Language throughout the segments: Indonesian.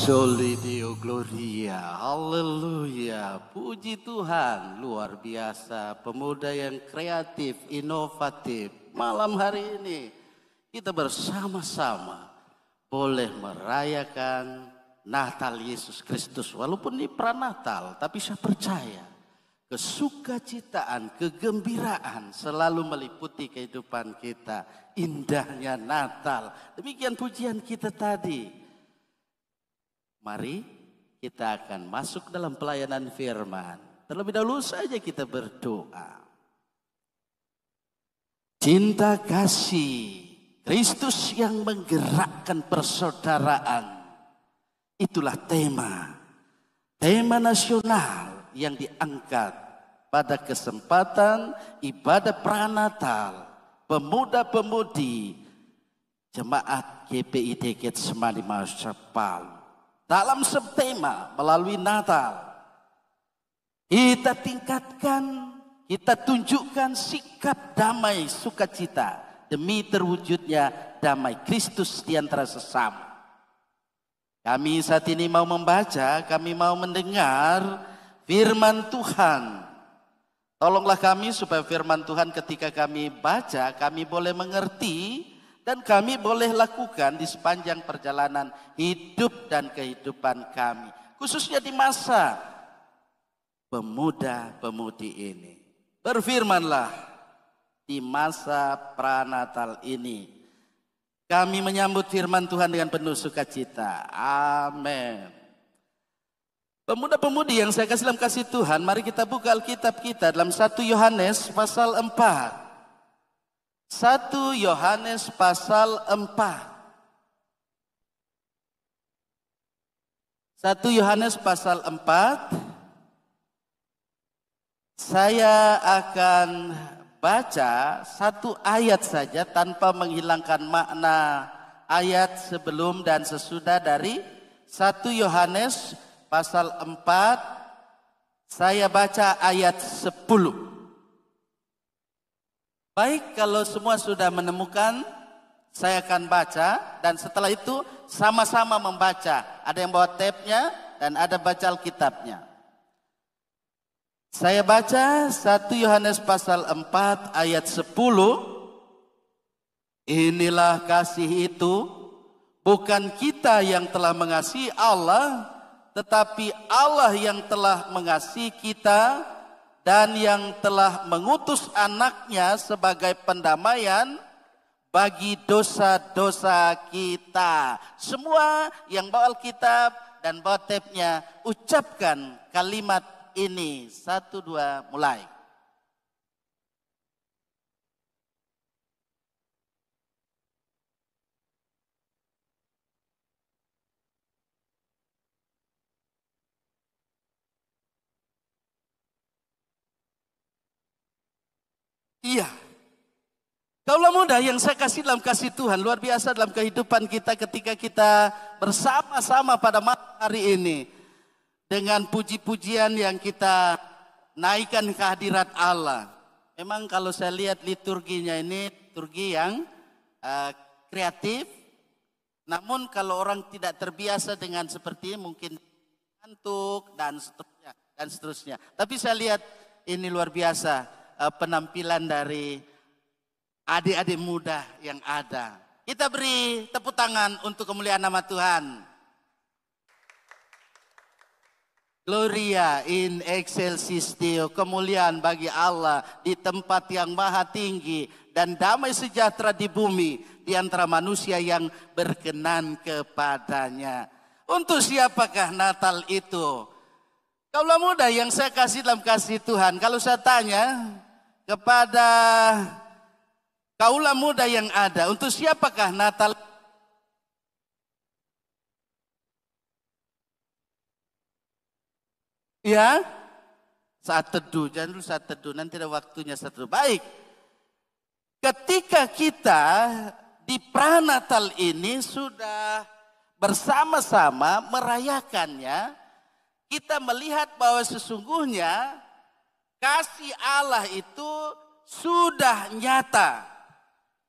Soli Deo Gloria, haleluya, puji Tuhan, luar biasa, pemuda yang kreatif, inovatif. Malam hari ini kita bersama-sama boleh merayakan Natal Yesus Kristus. Walaupun ini pranatal, tapi saya percaya kesukacitaan, kegembiraan selalu meliputi kehidupan kita. Indahnya Natal, demikian pujian kita tadi. Mari kita akan masuk dalam pelayanan firman. Terlebih dahulu saja kita berdoa. Cinta kasih Kristus yang menggerakkan persaudaraan. Itulah tema nasional yang diangkat pada kesempatan ibadah pranatal pemuda-pemudi Jemaat GPID Getsemani Makassar Palu. Dalam subtema melalui Natal kita tingkatkan, kita tunjukkan sikap damai sukacita demi terwujudnya damai Kristus di antara sesama. Kami saat ini mau membaca, kami mau mendengar firman Tuhan. Tolonglah kami supaya firman Tuhan ketika kami baca, kami boleh mengerti dan kami boleh lakukan di sepanjang perjalanan hidup dan kehidupan kami. Khususnya di masa pemuda-pemudi ini. Berfirmanlah di masa pranatal ini. Kami menyambut firman Tuhan dengan penuh sukacita. Amin. Pemuda-pemudi yang saya kasih dalam kasih Tuhan, mari kita buka Alkitab kita dalam 1 Yohanes pasal 4. 1 Yohanes pasal 4. 1 Yohanes pasal 4. Saya akan baca satu ayat saja tanpa menghilangkan makna ayat sebelum dan sesudah dari 1 Yohanes pasal 4. Saya baca ayat 10. Baik, kalau semua sudah menemukan, saya akan baca dan setelah itu sama-sama membaca. Ada yang bawa tabnya dan ada baca Alkitabnya. Saya baca 1 Yohanes pasal 4 ayat 10. Inilah kasih itu, bukan kita yang telah mengasihi Allah, tetapi Allah yang telah mengasihi kita dan yang telah mengutus anaknya sebagai pendamaian bagi dosa-dosa kita. Semua yang bawa Alkitab dan bawa tabnya, ucapkan kalimat ini. 1, 2, mulai. Iya, kaulah muda yang saya kasih dalam kasih Tuhan, luar biasa dalam kehidupan kita ketika kita bersama-sama pada malam hari ini. Dengan puji-pujian yang kita naikkan kehadirat Allah. Memang kalau saya lihat liturginya ini liturgi yang kreatif. Namun kalau orang tidak terbiasa dengan seperti ini mungkin ngantuk dan seterusnya. Tapi saya lihat ini luar biasa. Penampilan dari adik-adik muda yang ada. Kita beri tepuk tangan untuk kemuliaan nama Tuhan. Gloria in excelsis Deo, kemuliaan bagi Allah di tempat yang maha tinggi dan damai sejahtera di bumi di antara manusia yang berkenan kepadanya. Untuk siapakah Natal itu? Kaulah muda yang saya kasih dalam kasih Tuhan, kalau saya tanya kepada kaulah muda yang ada, untuk siapakah Natal? Ya, saat teduh, jangan dulu saat teduh, nanti ada waktunya saat teduh. Baik, ketika kita di pranatal ini sudah bersama-sama merayakannya, kita melihat bahwa sesungguhnya kasih Allah itu sudah nyata.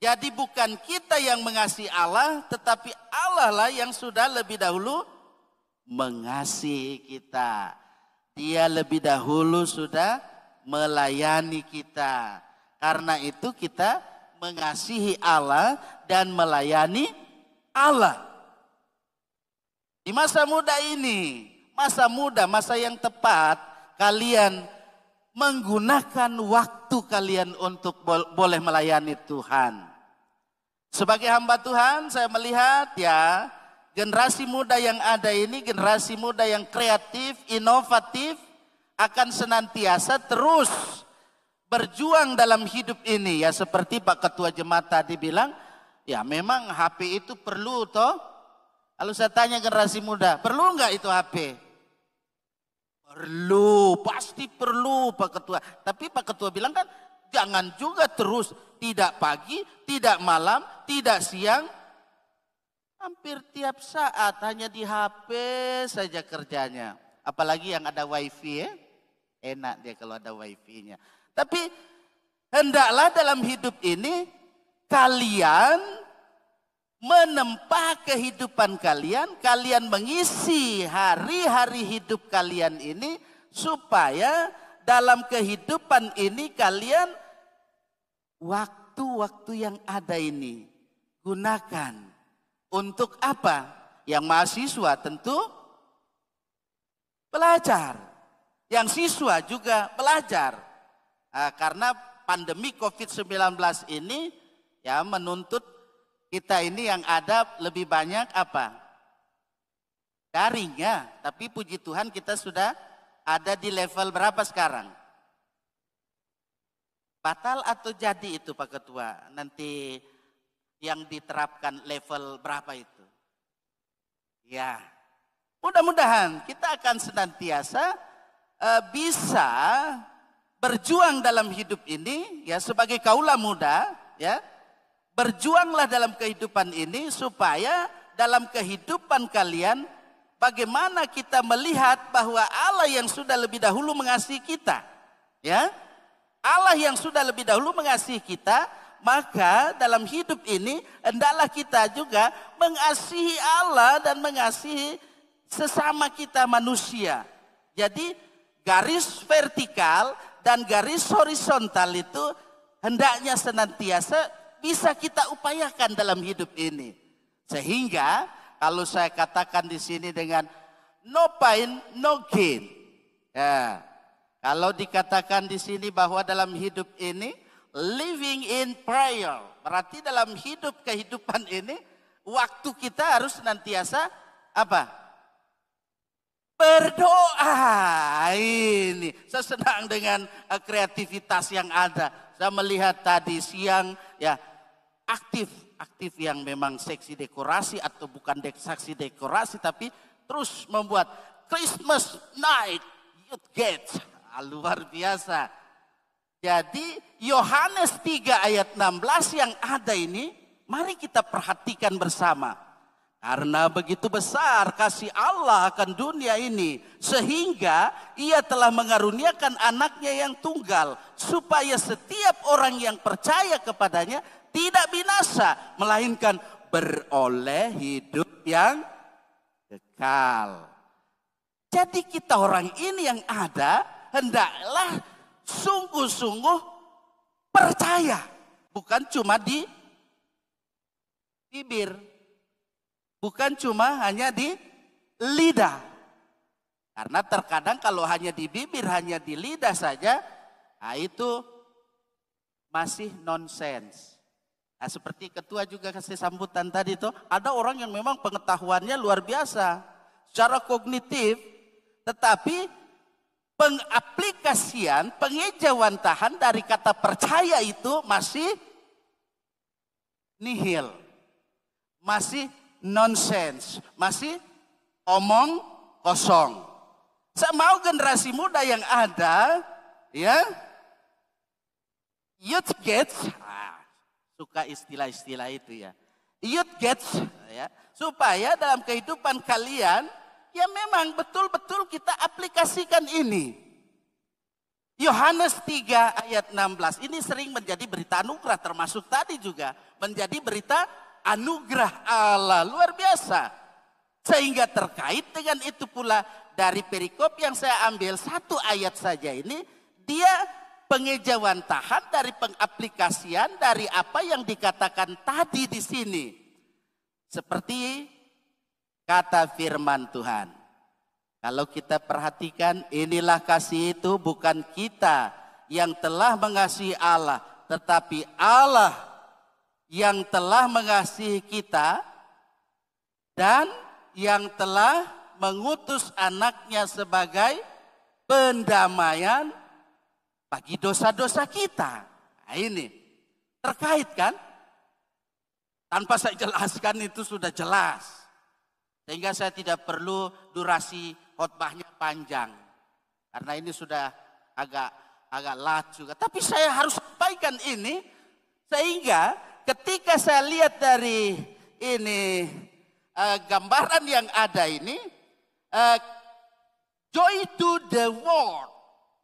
Jadi bukan kita yang mengasihi Allah, tetapi Allah lah yang sudah lebih dahulu mengasihi kita. Dia lebih dahulu sudah melayani kita. Karena itu kita mengasihi Allah dan melayani Allah. Di masa muda ini, masa yang tepat, kalian menggunakan waktu kalian untuk boleh melayani Tuhan. Sebagai hamba Tuhan, saya melihat ya, generasi muda yang ada ini, generasi muda yang kreatif, inovatif, akan senantiasa terus berjuang dalam hidup ini. Ya seperti Pak Ketua Jemaat tadi bilang, ya memang HP itu perlu toh. Kalau saya tanya generasi muda, perlu nggak itu HP? Perlu, pasti perlu Pak Ketua. Tapi Pak Ketua bilang kan, jangan juga terus, tidak pagi, tidak malam, tidak siang. Hampir tiap saat hanya di HP saja kerjanya. Apalagi yang ada wifi ya. Enak dia kalau ada wifi-nya. Tapi hendaklah dalam hidup ini kalian menempa kehidupan kalian. Kalian mengisi hari-hari hidup kalian ini supaya dalam kehidupan ini kalian waktu-waktu yang ada ini gunakan untuk apa? Yang mahasiswa tentu belajar. Yang siswa juga belajar. Karena pandemi COVID-19 ini ya menuntut kita ini yang ada lebih banyak apa? Daring ya. Tapi puji Tuhan kita sudah ada di level berapa sekarang? Batal atau jadi itu Pak Ketua? Nanti yang diterapkan level berapa itu? Ya, mudah-mudahan kita akan senantiasa bisa berjuang dalam hidup ini ya sebagai kaula muda ya. Berjuanglah dalam kehidupan ini supaya dalam kehidupan kalian bagaimana kita melihat bahwa Allah yang sudah lebih dahulu mengasihi kita ya. Allah yang sudah lebih dahulu mengasihi kita, maka dalam hidup ini hendaklah kita juga mengasihi Allah dan mengasihi sesama kita manusia. Jadi garis vertikal dan garis horizontal itu hendaknya senantiasa bisa kita upayakan dalam hidup ini. Sehingga kalau saya katakan di sini dengan no pain, no gain. Ya, kalau dikatakan di sini bahwa dalam hidup ini living in prayer, berarti dalam kehidupan ini waktu kita harus senantiasa apa? Berdoa. Ini saya senang dengan kreativitas yang ada. Saya melihat tadi siang ya aktif yang memang seksi dekorasi atau bukan seksi dekorasi tapi terus membuat Christmas night youth gates. Luar biasa. Jadi Yohanes 3 ayat 16 yang ada ini mari kita perhatikan bersama. Karena begitu besar kasih Allah akan dunia ini sehingga ia telah mengaruniakan anaknya yang tunggal supaya setiap orang yang percaya kepadanya tidak binasa melainkan beroleh hidup yang kekal. Jadi kita orang ini yang ada hendaklah sungguh-sungguh percaya, bukan cuma di bibir, bukan cuma hanya di lidah. Karena terkadang kalau hanya di bibir, hanya di lidah saja, nah itu masih nonsens. Nah, seperti ketua juga kasih sambutan tadi itu, ada orang yang memang pengetahuannya luar biasa secara kognitif, tetapi pengaplikasian, pengejawantahan dari kata percaya itu masih nihil, masih nonsens, masih omong kosong. Saya mau generasi muda yang ada, ya, youth gets, suka istilah-istilah itu ya, youth gets, ya, supaya dalam kehidupan kalian, ya memang betul-betul kita aplikasikan ini. Yohanes 3 ayat 16 ini sering menjadi berita anugerah, termasuk tadi juga menjadi berita anugerah Allah luar biasa. Sehingga terkait dengan itu pula dari perikop yang saya ambil satu ayat saja ini, dia pengejauhan tahan dari pengaplikasian dari apa yang dikatakan tadi di sini. Seperti kata firman Tuhan. Kalau kita perhatikan, inilah kasih itu bukan kita yang telah mengasihi Allah, tetapi Allah yang telah mengasihi kita dan yang telah mengutus anaknya sebagai pendamaian bagi dosa-dosa kita. Nah, ini terkait kan? Tanpa saya jelaskan itu sudah jelas. Sehingga saya tidak perlu durasi khotbahnya panjang. Karena ini sudah agak lat juga. Tapi saya harus sampaikan ini sehingga ketika saya lihat dari ini gambaran yang ada ini, joy to the world,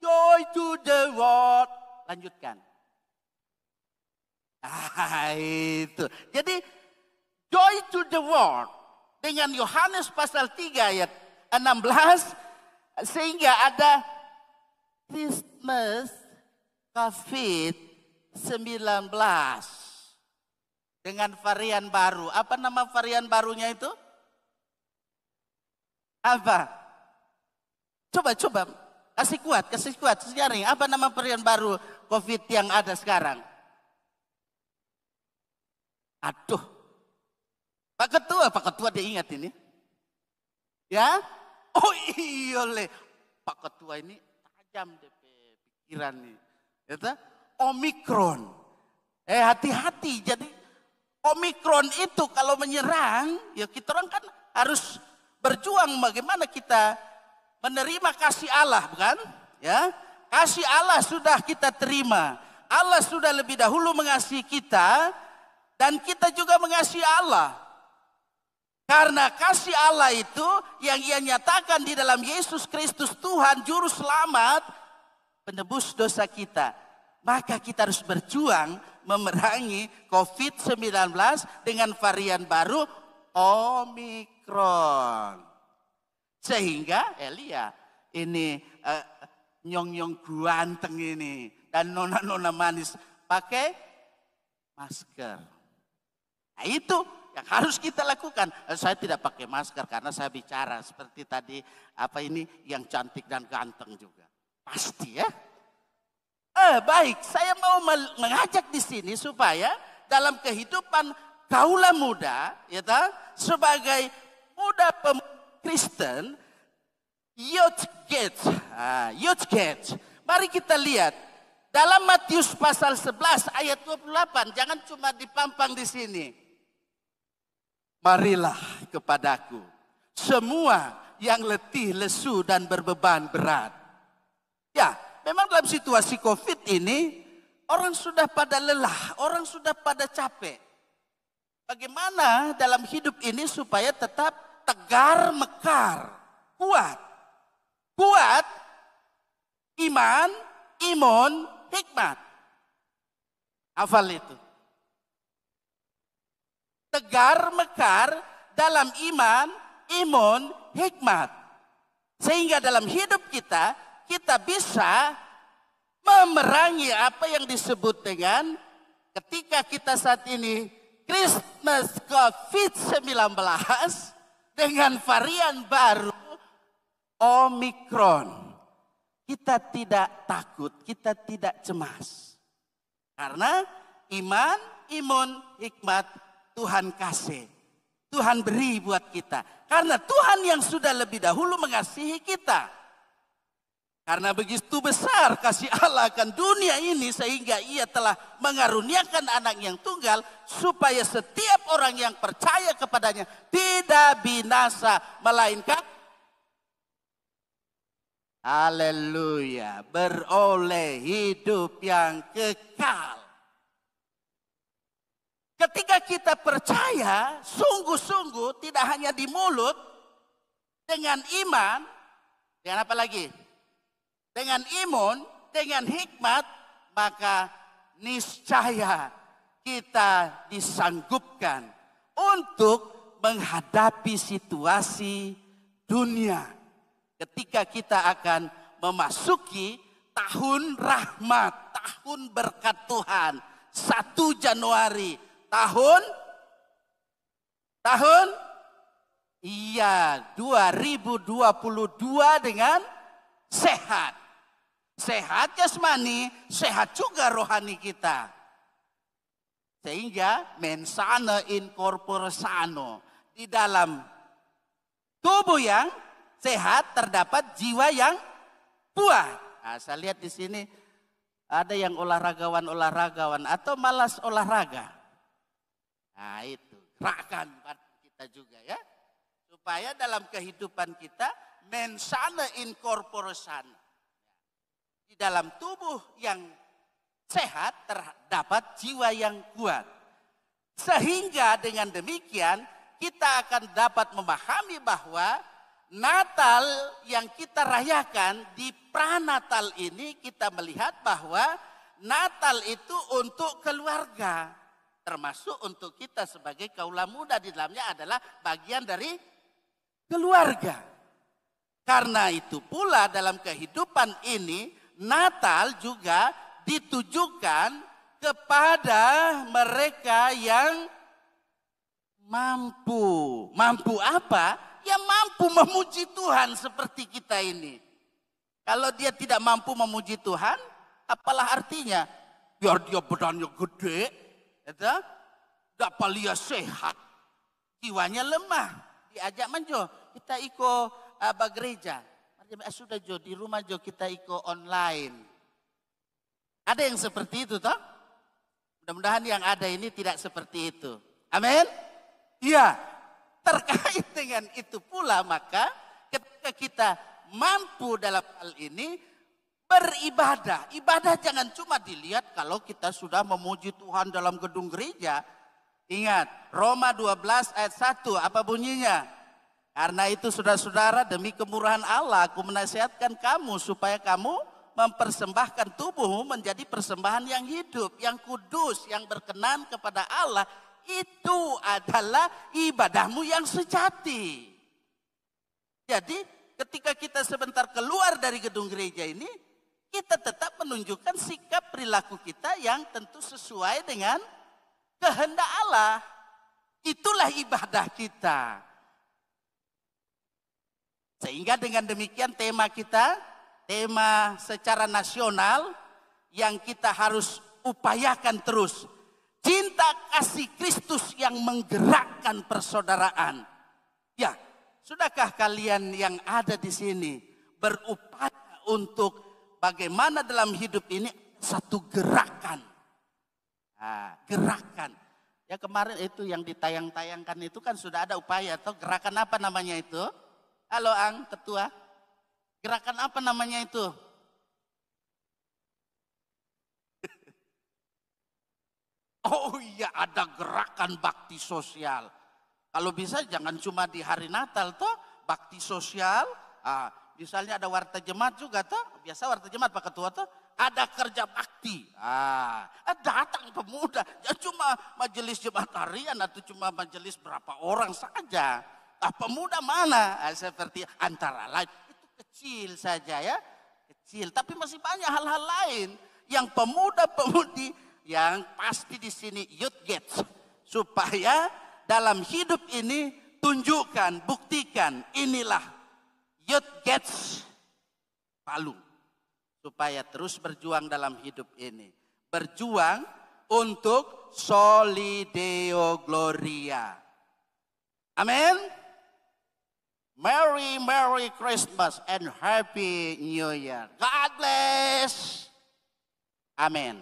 joy to the world. Lanjutkan. Itu. Jadi joy to the world dengan Yohanes pasal 3 ayat 16 sehingga ada Christmas COVID-19 dengan varian baru. Apa nama varian barunya itu? Apa? Coba kasih kuat, sejarah. Apa nama varian baru COVID yang ada sekarang? Aduh, Pak Ketua dia ingat ini, ya? Oh iya Pak Ketua ini tajam deh pikiran nih, ya, Omikron. Hati-hati, jadi Omikron itu kalau menyerang, ya kita orang kan harus berjuang bagaimana kita menerima kasih Allah, bukan? Ya, kasih Allah sudah kita terima. Allah sudah lebih dahulu mengasihi kita dan kita juga mengasihi Allah. Karena kasih Allah itu yang Ia nyatakan di dalam Yesus Kristus Tuhan Juru Selamat, penebus dosa kita. Maka kita harus berjuang memerangi COVID-19 dengan varian baru Omikron. Sehingga Elia ini nyong-nyong ganteng ini dan nona-nona manis pakai masker. Nah itu yang harus kita lakukan. Saya tidak pakai masker karena saya bicara seperti tadi yang cantik dan ganteng juga. Pasti ya. Baik, saya mau mengajak di sini supaya dalam kehidupan kaula muda, ya sebagai muda Kristen, youth gate. Mari kita lihat dalam Matius pasal 11 ayat 28, jangan cuma dipampang di sini. Marilah kepadaku semua yang letih, lesu dan berbeban berat. Ya, memang dalam situasi COVID ini orang sudah pada lelah, orang sudah pada capek. Bagaimana dalam hidup ini supaya tetap tegar, mekar, kuat. Kuat, iman, imun, hikmat. Hafal itu. Tegar, mekar dalam iman, imun, hikmat. Sehingga dalam hidup kita bisa memerangi apa yang disebut dengan ketika kita saat ini Christmas COVID-19 dengan varian baru Omikron. Kita tidak takut, kita tidak cemas. Karena iman, imun, hikmat Tuhan kasih. Tuhan beri buat kita. Karena Tuhan yang sudah lebih dahulu mengasihi kita. Karena begitu besar kasih Allah akan dunia ini sehingga Ia telah mengaruniakan anak yang tunggal supaya setiap orang yang percaya kepadanya tidak binasa melainkan haleluya, beroleh hidup yang kekal. Ketika kita percaya sungguh-sungguh tidak hanya di mulut, dengan iman, dengan apa lagi? Dengan imun, dengan hikmat, maka niscaya kita disanggupkan untuk menghadapi situasi dunia. Ketika kita akan memasuki tahun rahmat, tahun berkat Tuhan, 1 Januari, tahun 2022 dengan sehat. Sehat jasmani, sehat juga rohani kita. Sehingga mens sana in corpore sano. Di dalam tubuh yang sehat terdapat jiwa yang kuat. Nah, saya lihat di sini ada yang olahragawan atau malas olahraga. Nah itu, gerakan kita juga ya. Supaya dalam kehidupan kita mens sana in corpore sano. Di dalam tubuh yang sehat terdapat jiwa yang kuat. Sehingga dengan demikian kita akan dapat memahami bahwa Natal yang kita rayakan di pranatal ini kita melihat bahwa Natal itu untuk keluarga. Termasuk untuk kita sebagai kaula muda di dalamnya adalah bagian dari keluarga. Karena itu pula dalam kehidupan ini Natal juga ditujukan kepada mereka yang mampu. Mampu apa? Ya mampu memuji Tuhan seperti kita ini. Kalau dia tidak mampu memuji Tuhan, apalah artinya? Biar dia badannya gede, tidak palia sehat, jiwanya lemah. Diajak menjo, kita ikut gereja. Sudah Jo, di rumah Jo kita ikut online. Ada yang seperti itu toh? Mudah-mudahan yang ada ini tidak seperti itu. Amin? Iya. Terkait dengan itu pula maka ketika kita mampu dalam hal ini beribadah. Ibadah jangan cuma dilihat kalau kita sudah memuji Tuhan dalam gedung gereja. Ingat, Roma 12 ayat 1 apa bunyinya? Karena itu saudara-saudara demi kemurahan Allah aku menasihatkan kamu supaya kamu mempersembahkan tubuhmu menjadi persembahan yang hidup, yang kudus, yang berkenan kepada Allah. Itu adalah ibadahmu yang sejati. Jadi ketika kita sebentar keluar dari gedung gereja ini, kita tetap menunjukkan sikap perilaku kita yang tentu sesuai dengan kehendak Allah. Itulah ibadah kita. Sehingga dengan demikian tema kita, tema secara nasional yang kita harus upayakan terus. Cinta kasih Kristus yang menggerakkan persaudaraan. Ya, sudahkah kalian yang ada di sini berupaya untuk bagaimana dalam hidup ini satu gerakan. Nah, gerakan. Ya kemarin itu yang ditayang-tayangkan itu kan sudah ada upaya atau gerakan apa namanya itu? Halo Ang, ketua. Gerakan apa namanya itu? Oh iya, ada gerakan bakti sosial. Kalau bisa jangan cuma di hari Natal toh, bakti sosial. Misalnya ada warta jemaat juga toh, biasa warta jemaat Pak Ketua toh, ada kerja bakti. Datang pemuda, ya cuma majelis jemaat harian atau cuma majelis berapa orang saja. Pemuda mana? Seperti antara lain itu kecil saja ya, kecil. Tapi masih banyak hal-hal lain yang pemuda-pemudi yang pasti di sini youth gates supaya dalam hidup ini tunjukkan, buktikan inilah youth gates Palu supaya terus berjuang dalam hidup ini, berjuang untuk Solideo Gloria. Amin. Merry Christmas and Happy New Year. God bless. Amen.